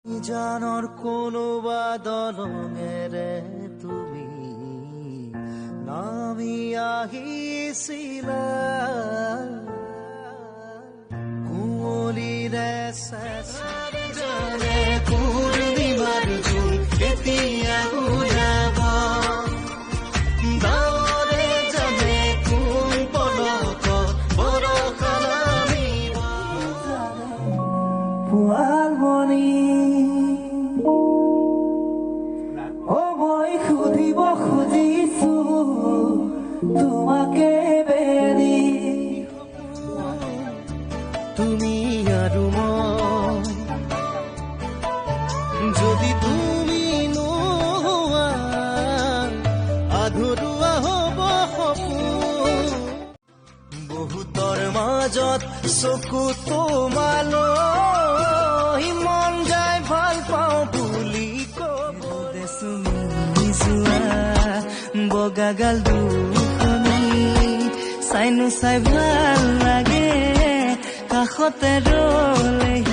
জানৰ কোনোবা দলঙেৰে তুমি নামি আহিছিলা কুঁৱলীৰে চেঁচাৰে পূৰ্ণিমাৰ জোন কেতিয়া ওলাব ডাৱৰে জানে কোন পলকত বৰষা নামিব পুৱালমণি মই সুধিব খুজিছো তোমাকে বেৰি তুমি আৰু মই যদি তুমি নোহোৱা আধৰুৱা হ'ব সপোন বহুতৰ মাজত চকু তোমালৈ মন যায় ভাল পাওঁ বুলি ক'ব বগাগাল দুখনি চাইনো চাই ভাল লাগে কাষতে ৰলে